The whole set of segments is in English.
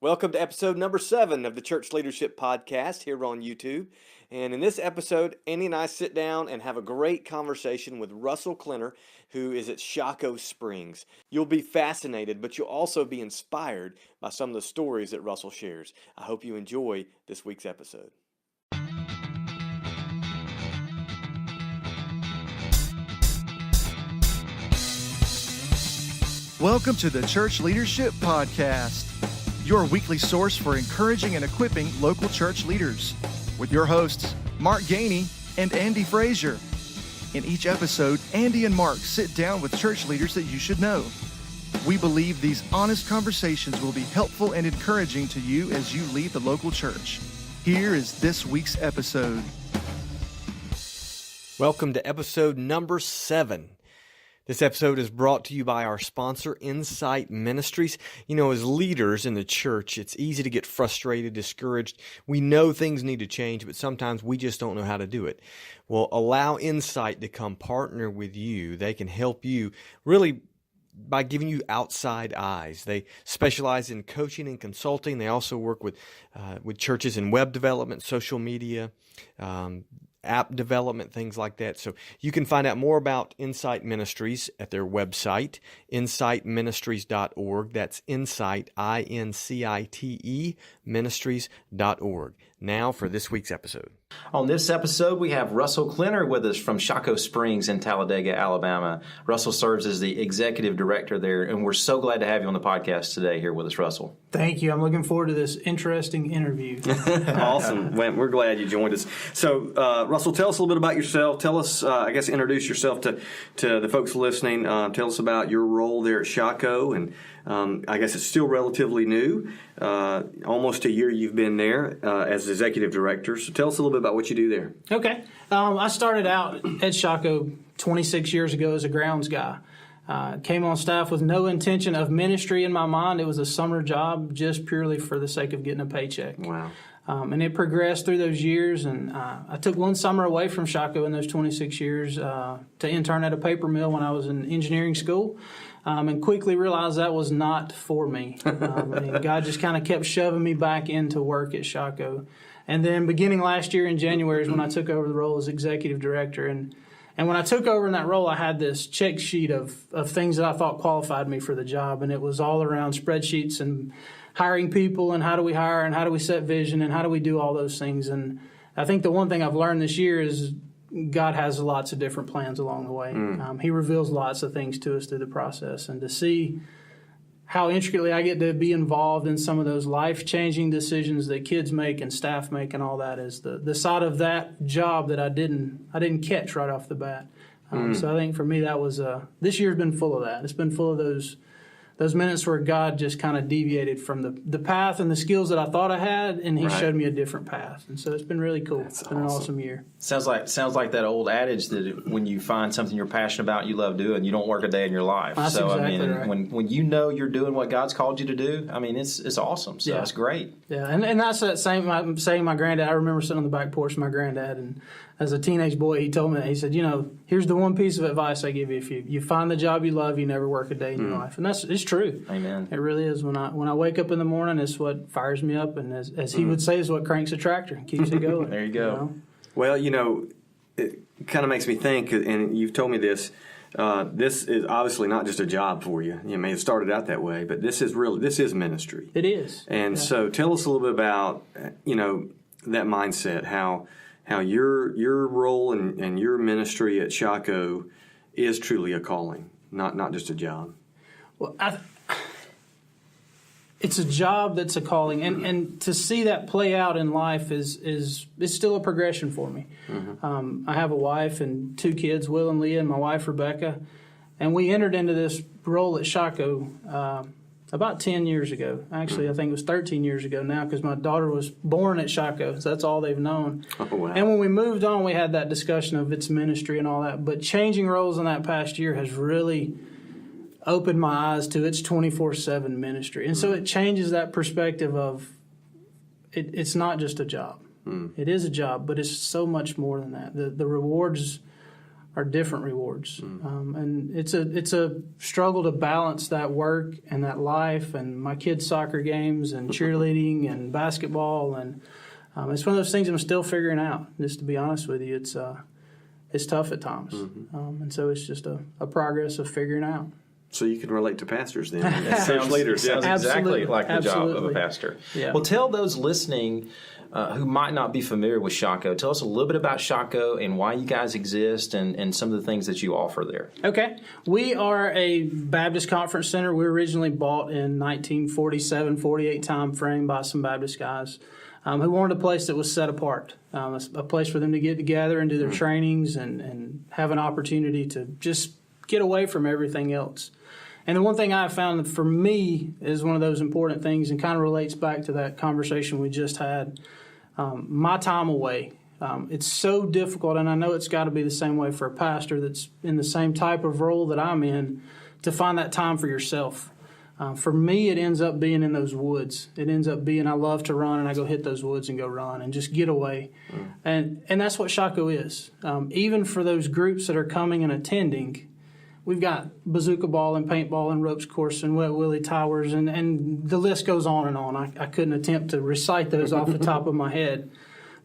Welcome to episode number 7 of the Church Leadership Podcast here on YouTube. And in this episode, Andy and I sit down and have a great conversation with Russell Klinner, who is at Shocco Springs. You'll be fascinated, but you'll also be inspired by some of the stories that Russell shares. I hope you enjoy this week's episode. Welcome to the Church Leadership Podcast, your weekly source for encouraging and equipping local church leaders, with your hosts, Mark Gainey and Andy Frazier. In each episode, Andy and Mark sit down with church leaders that you should know. We believe these honest conversations will be helpful and encouraging to you as you lead the local church. Here is this week's episode. Welcome to episode number 7. This episode is brought to you by our sponsor, Insight Ministries. You know, as leaders in the church, it's easy to get frustrated, discouraged. We know things need to change, but sometimes we just don't know how to do it. Well, allow Insight to come partner with you. They can help you really by giving you outside eyes. They specialize in coaching and consulting. They also work with churches in web development, social media, app development, things like that. So you can find out more about Insight Ministries at their website, insightministries.org. That's Insight, I-N-C-I-T-E, ministries.org. Now for this week's episode. On this episode, we have Russell Klinner with us from Shocco Springs in Talladega, Alabama. Russell serves as the executive director there, and we're so glad to have you on the podcast today here with us, Russell. Thank you. I'm looking forward to this interesting interview. Awesome. We're glad you joined us. So, Russell, tell us a little bit about yourself. Tell us, introduce yourself to the folks listening. Tell us about your role there at Shaco, and I guess it's still relatively new. Almost a year you've been there as executive director. So tell us a little bit about what you do there. Okay. I started out at Shaco 26 years ago as a grounds guy. Came on staff with no intention of ministry in my mind. It was a summer job just purely for the sake of getting a paycheck. Wow. And it progressed through those years, and I took one summer away from Shaco in those 26 years to intern at a paper mill when I was in engineering school, and quickly realized that was not for me. And God just kind of kept shoving me back into work at Shaco. And then beginning last year in January is when I took over the role as executive director. And when I took over in that role, I had this check sheet of things that I thought qualified me for the job, and it was all around spreadsheets and hiring people and how do we hire and how do we set vision and how do we do all those things. And I think the one thing I've learned this year is God has lots of different plans along the way. He reveals lots of things to us through the process, and to see how intricately I get to be involved in some of those life-changing decisions that kids make and staff make and all that is the side of that job that I didn't catch right off the bat. So I think for me that was this year's been full of that. It's been full of those minutes where God just kind of deviated from the path and the skills that I thought I had, and He showed me a different path. And so it's been really cool. It's been an awesome year. Sounds like that old adage that when you find something you're passionate about and you love doing, you don't work a day in your life. That's exactly right. when you know you're doing what God's called you to do, I mean, it's awesome. So it's great. Yeah, and that's that same saying my granddad. I remember sitting on the back porch with my granddad, and as a teenage boy, he told me that. He said, here's the one piece of advice I give you. If you find the job you love, you never work a day in your life. And it's true. Amen. It really is. When I wake up in the morning, it's what fires me up. And as he would say, is what cranks a tractor and keeps it going. There you go. Well, it kind of makes me think, and you've told me this, this is obviously not just a job for you. You may have started out that way, but this is ministry. It is. And so tell us a little bit about, that mindset, how your role and your ministry at Shaco is truly a calling, not just a job. Well, it's a job that's a calling, and to see that play out in life is still a progression for me. I have a wife and 2 kids, Will and Leah, and my wife Rebecca, and we entered into this role at Shaco about 10 years ago. Actually, I think it was 13 years ago now, because my daughter was born at Shaco, so that's all they've known. Oh, wow. And when we moved on, we had that discussion of its ministry and all that, but changing roles in that past year has really opened my eyes to its 24/7 ministry. And so it changes that perspective of it's not just a job. It is a job, but it's so much more than that. The rewards different rewards. And it's a struggle to balance that work and that life and my kids' soccer games and cheerleading and basketball. And it's one of those things I'm still figuring out, just to be honest with you. It's tough at times. And so it's just a progress of figuring out. So you can relate to pastors then, as church leaders. Sounds exactly like the job of a Absolutely. pastor. Yeah. Well, tell those listening who might not be familiar with Shaco, tell us a little bit about Shaco and why you guys exist and some of the things that you offer there. Okay. We are a Baptist conference center. We were originally bought in 1947, 48 time frame by some Baptist guys who wanted a place that was set apart, a place for them to get together and do their trainings and have an opportunity to just get away from everything else. And the one thing I found that for me is one of those important things and kind of relates back to that conversation we just had, my time away. It's so difficult, and I know it's got to be the same way for a pastor that's in the same type of role that I'm in, to find that time for yourself. For me, it ends up being in those woods. It ends up being I love to run, and I go hit those woods and go run and just get away. And that's what Shaco is. Even for those groups that are coming and attending, we've got bazooka ball and paintball and ropes course and wet willy towers, and the list goes on and on. I couldn't attempt to recite those off the top of my head,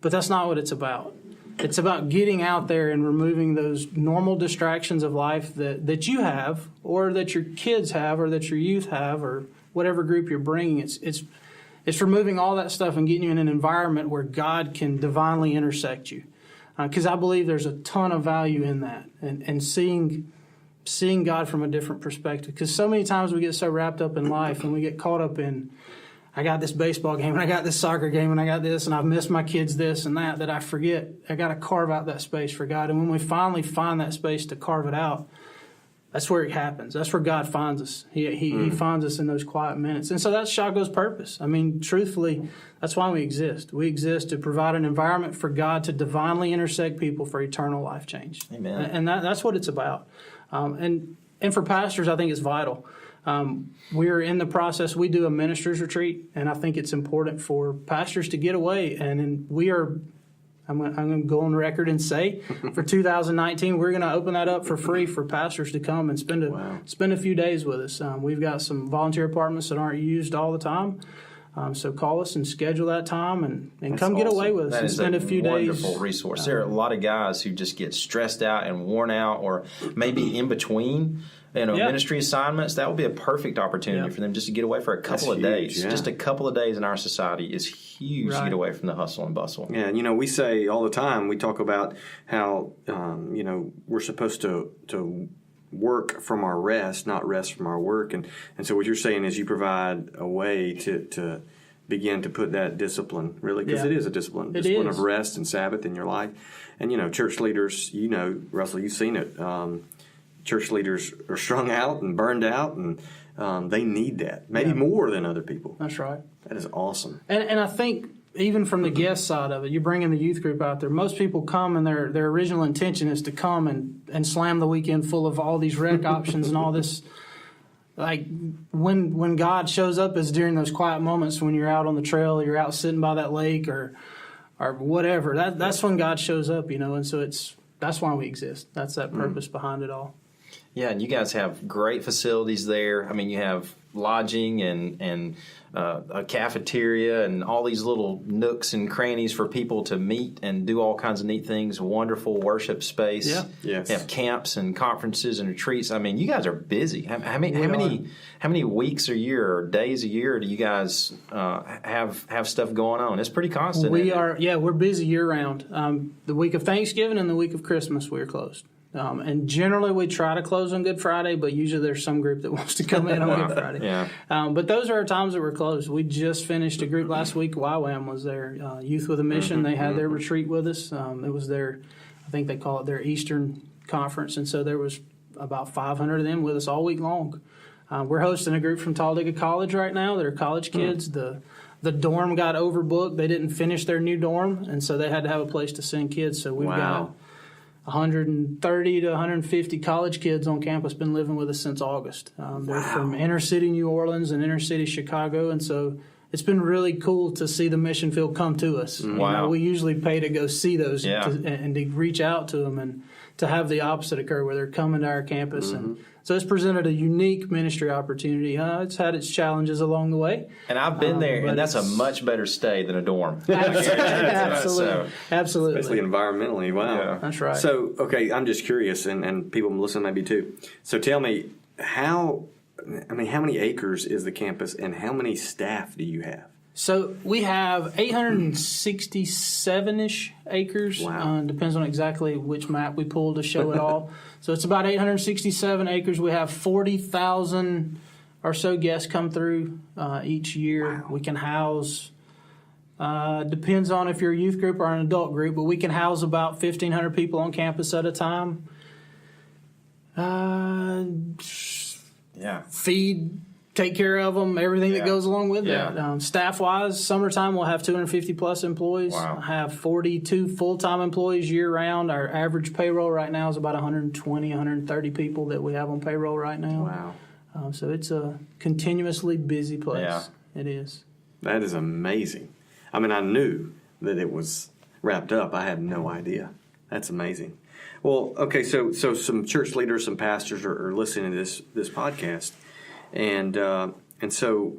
but that's not what it's about. It's about getting out there and removing those normal distractions of life that you have, or that your kids have, or that your youth have, or whatever group you're bringing. It's removing all that stuff and getting you in an environment where God can divinely intersect you. Because I believe there's a ton of value in that, and seeing God from a different perspective. Because so many times we get so wrapped up in life and we get caught up in, I got this baseball game and I got this soccer game and I got this and I've missed my kids this and that I forget. I got to carve out that space for God. And when we finally find that space to carve it out, that's where it happens. That's where God finds us. He finds us in those quiet minutes. And so that's Shaco's purpose. I mean, truthfully, that's why we exist. We exist to provide an environment for God to divinely intersect people for eternal life change. Amen. And that's what it's about. And for pastors, I think it's vital. We're in the process. We do a ministers retreat, and I think it's important for pastors to get away. And we are, I'm going to go on record and say, for 2019, we're going to open that up for free for pastors to come and spend a few days with us. We've got some volunteer apartments that aren't used all the time. So call us and schedule that time and come get away with us and spend a few days. Wonderful resource. There are a lot of guys who just get stressed out and worn out, or maybe in between ministry assignments. That would be a perfect opportunity for them just to get away for a couple of days. Just a couple of days in our society is huge to get away from the hustle and bustle. Yeah, and we say all the time, we talk about how we're supposed to work from our rest, not rest from our work. And so what you're saying is you provide a way to begin to put that discipline, really, because it is a discipline of rest and Sabbath in your life. And, church leaders, Russell, you've seen it. Church leaders are strung out and burned out, and they need that, maybe more than other people. That's right. That is awesome. And I think even from the guest side of it, you're bringing the youth group out there. Most people come and their original intention is to come and slam the weekend full of all these rec options and all this. Like when God shows up is during those quiet moments when you're out on the trail, or you're out sitting by that lake or whatever. That's when God shows up, and so that's why we exist. That's that purpose behind it all. Yeah, and you guys have great facilities there. I mean, you have lodging and a cafeteria and all these little nooks and crannies for people to meet and do all kinds of neat things. Wonderful worship space. Yeah, yes. You have camps and conferences and retreats. I mean, you guys are busy. How many weeks a year or days a year do you guys have stuff going on? It's pretty constant. We're busy year round. The week of Thanksgiving and the week of Christmas, we're closed. And generally we try to close on Good Friday, but usually there's some group that wants to come in on Good Friday. Yeah. But those are our times that we're closed. We just finished a group last week. YWAM was there. Youth with a Mission. They had their retreat with us. It was their, I think they call it their Eastern Conference. And so there was about 500 of them with us all week long. We're hosting a group from Talladega College right now. They're college kids. The dorm got overbooked. They didn't finish their new dorm, and so they had to have a place to send kids. So we've got 130 to 150 college kids on campus been living with us since August. They're from inner city New Orleans and inner city Chicago, and so it's been really cool to see the mission field come to us. Wow. We usually pay to go see those and to reach out to them, and to have the opposite occur, where they're coming to our campus. And so it's presented a unique ministry opportunity. It's had its challenges along the way. And I've been there, and that's a much better stay than a dorm. Absolutely. Absolutely. Especially environmentally. Wow. Yeah. That's right. So, okay, I'm just curious, and people listen maybe too. So tell me, how many acres is the campus, and how many staff do you have? So we have 867-ish acres. Wow. Depends on exactly which map we pull to show it all. So it's about 867 acres. We have 40,000 or so guests come through each year. Wow. We can house, depends on if you're a youth group or an adult group, but we can house about 1,500 people on campus at a time. Feed, take care of them, everything that goes along with that. Staff-wise, summertime we'll have 250-plus employees. Wow. I have 42 full-time employees year-round. Our average payroll right now is about 120, 130 people that we have on payroll right now. Wow. So it's a continuously busy place. Yeah. It is. That is amazing. I mean, I knew that it was wrapped up. I had no idea. That's amazing. Well, okay, so some church leaders, some pastors are listening to this podcast. And so,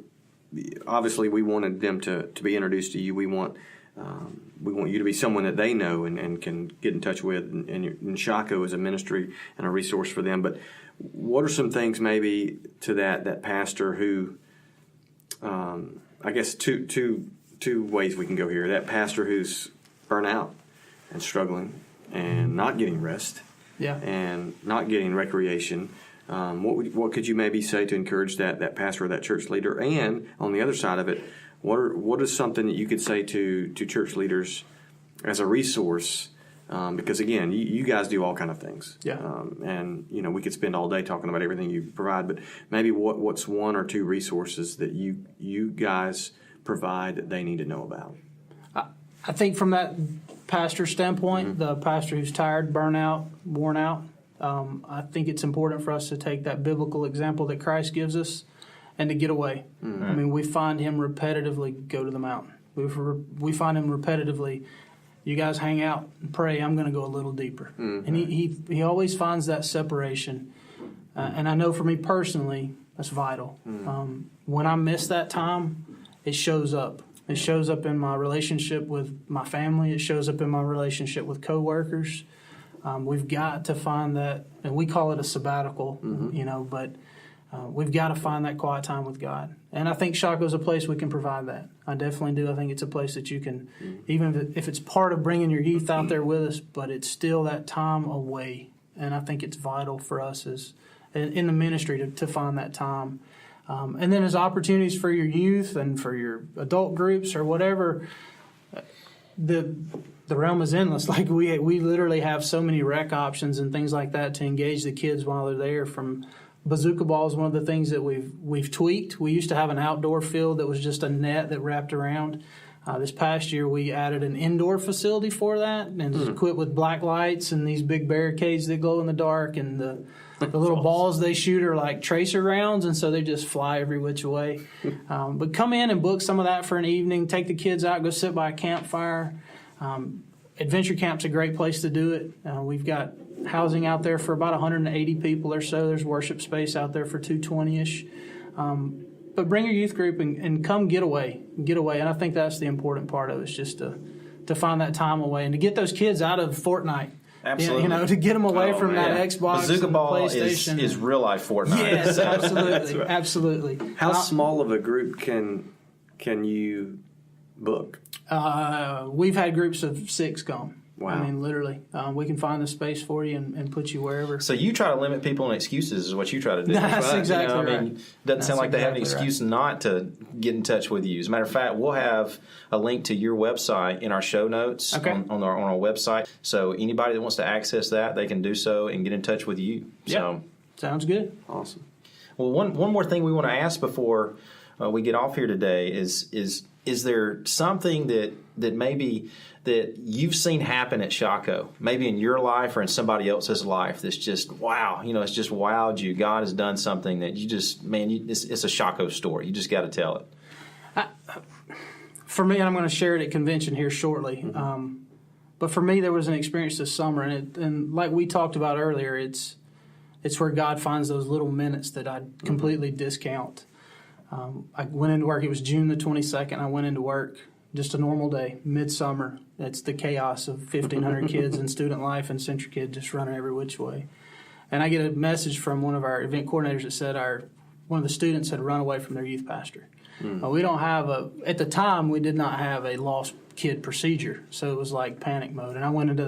obviously, we wanted them to be introduced to you. We want you to be someone that they know and can get in touch with. And Shaco is a ministry and a resource for them. But what are some things maybe to that pastor who, I guess two ways we can go here. That pastor who's burnt out and struggling and not getting rest, and not getting recreation. What could you maybe say to encourage that pastor or that church leader? And on the other side of it, what is something that you could say to church leaders as a resource? Because again, you guys do all kind of things. And we could spend all day talking about everything you provide, but maybe what's one or two resources that you guys provide that they need to know about? I think from that pastor standpoint, the pastor who's tired, burnt out, worn out, I think it's important for us to take that biblical example that Christ gives us and to get away. I mean, we find him repetitively go to the mountain. We find him repetitively, you guys hang out and pray, I'm going to go a little deeper. And he always finds that separation. And I know for me personally, that's vital. When I miss that time, it shows up. It shows up in my relationship with my family. It shows up in my relationship with coworkers. We've got to find that, and we call it a sabbatical, but we've got to find that quiet time with God. And I think Shaco's a place we can provide that. I definitely do. I think it's a place that you can, even if it's part of bringing your youth out there with us, but it's still that time away. And I think it's vital for us in the ministry to find that time. And then as opportunities for your youth and for your adult groups or whatever, the realm is endless. Like we literally have so many rec options and things like that to engage the kids while they're there. From bazooka ball is one of the things that we've tweaked. We used to have an outdoor field that was just a net that wrapped around. This past year, we added an indoor facility for that, and it's equipped with black lights and these big barricades that glow in the dark, and the little balls they shoot are like tracer rounds, and so they just fly every which way. But come in and book some of that for an evening. Take the kids out, go sit by a campfire. Adventure Camp's a great place to do it. We've got housing out there for about 180 people or so. There's worship space out there for 220-ish. But bring your youth group and come get away. And I think that's the important part of it, is just to find that time away and to get those kids out of Fortnite. Absolutely. To get them away from that Xbox Bazooka and ball PlayStation. is real life Fortnite. Yes, absolutely. Right. Absolutely. How small of a group can you book? We've had groups of 6 come. Wow. I mean, literally. We can find the space for you and put you wherever. So you try to limit people and excuses is what you try to do. That's right? exactly I right. mean, doesn't sound like they have an excuse not to get in touch with you. As a matter of fact, we'll have a link to your website in our show notes on our website. So anybody that wants to access that, they can do so and get in touch with you. So sounds good. Awesome. Well, one more thing we want to ask before we get off here today is there something that maybe that you've seen happen at Shaco, maybe in your life or in somebody else's life, that's just wow, it's just wowed you. God has done something that you just, it's a Shaco story. You just got to tell it. For me, and I'm going to share it at convention here shortly. But for me, there was an experience this summer, and like we talked about earlier, it's where God finds those little minutes that I completely discount. I went into work. It was June the 22nd. I went into work, just a normal day, midsummer. It's the chaos of 1,500 kids and student life and Century Kid just running every which way. And I get a message from one of our event coordinators that said one of the students had run away from their youth pastor. We don't have at the time, we did not have a lost kid procedure, so it was like panic mode. And I went into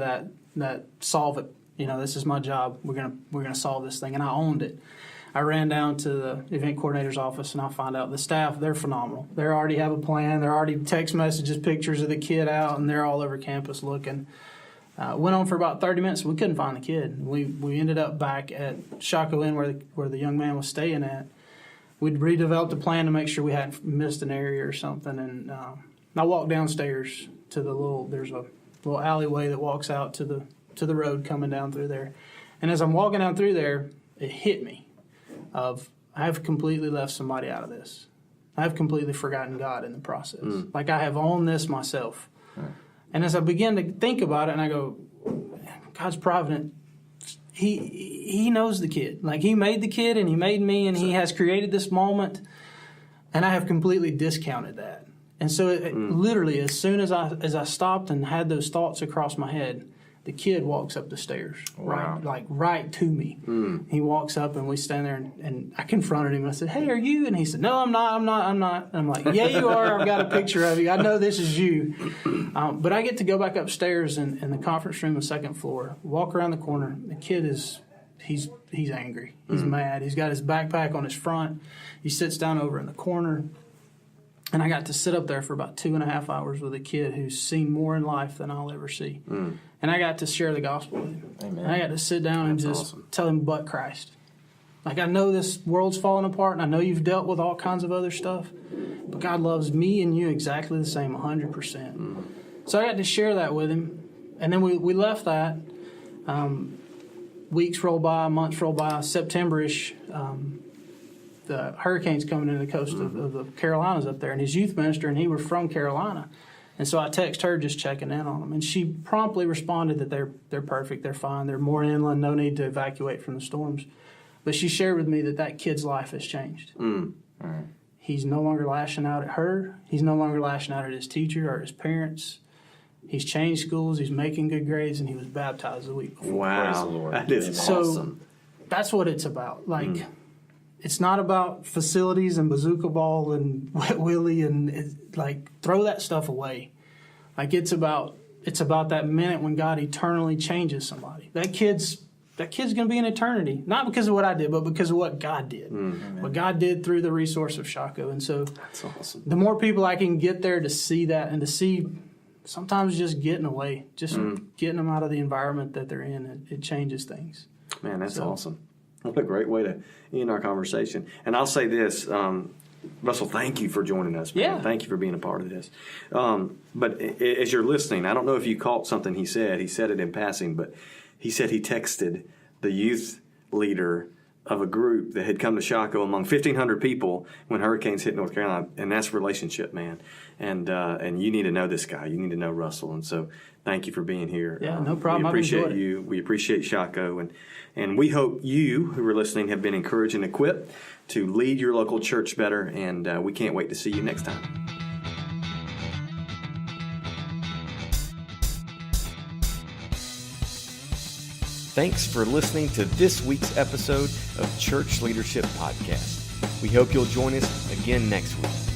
that solve it. This is my job. We're gonna solve this thing, and I owned it. I ran down to the event coordinator's office, and I found out the staff, they're phenomenal. They already have a plan. They're already text messages, pictures of the kid out, and they're all over campus looking. Went on for about 30 minutes. We couldn't find the kid. We ended up back at Shaco Inn where the young man was staying at. We'd redeveloped a plan to make sure we hadn't missed an area or something. And I walked downstairs to there's a little alleyway that walks out to the road coming down through there. And as I'm walking down through there, it hit me of I have completely left somebody out of this. I have completely forgotten God in the process. Like I have owned this myself. And as I begin to think about it, and I go, God's provident. He knows the kid. Like he made the kid, and he made me, and he has created this moment, and I have completely discounted that. And so, literally, as soon as I stopped and had those thoughts across my head, the kid walks up the stairs, right to me. He walks up, and we stand there, and I confronted him. And I said, "Hey, are you?" And he said, "No, I'm not. And I'm like, "Yeah, you are. I've got a picture of you. I know this is you." But I get to go back upstairs in the conference room, the second floor, walk around the corner. The kid he's angry. He's mad. He's got his backpack on his front. He sits down over in the corner. And I got to sit up there for about 2.5 hours with a kid who's seen more in life than I'll ever see. And I got to share the gospel with him. Amen. And I got to sit down and just tell him but Christ. Like, I know this world's falling apart, and I know you've dealt with all kinds of other stuff, but God loves me and you exactly the same, 100%. So I got to share that with him. And then we left that. Weeks roll by, months roll by, September-ish. The hurricane's coming into the coast of the Carolinas up there, and his youth minister, and he were from Carolina. And so I text her just checking in on them, and she promptly responded that they're perfect, they're fine, they're more inland, no need to evacuate from the storms. But she shared with me that kid's life has changed. He's no longer lashing out at her. He's no longer lashing out at his teacher or his parents. He's changed schools, he's making good grades, and he was baptized the week before. Wow, Praise the Lord. that is awesome. That's what it's about. Like, it's not about facilities and bazooka ball and wet willy and throw that stuff away. Like it's about that minute when God eternally changes somebody. That kid's going to be in eternity, not because of what I did, but because of what God did. What God did through the resource of Shaco. And so That's awesome. the more people I can get there to see that and to see sometimes just getting away, just getting them out of the environment that they're in, it changes things. Man, that's awesome. What a great way to end our conversation. And I'll say this, Russell, thank you for joining us, man. Yeah. Thank you for being a part of this. But as you're listening, I don't know if you caught something he said. He said it in passing, but he said he texted the youth leader of a group that had come to Shaco among 1,500 people when hurricanes hit North Carolina, and that's relationship, man. And you need to know this guy. You need to know Russell. And so thank you for being here. Yeah, no problem. We appreciate I've enjoyed you. We appreciate Shaco. And we hope you who are listening have been encouraged and equipped to lead your local church better. And we can't wait to see you next time. Thanks for listening to this week's episode of Church Leadership Podcast. We hope you'll join us again next week.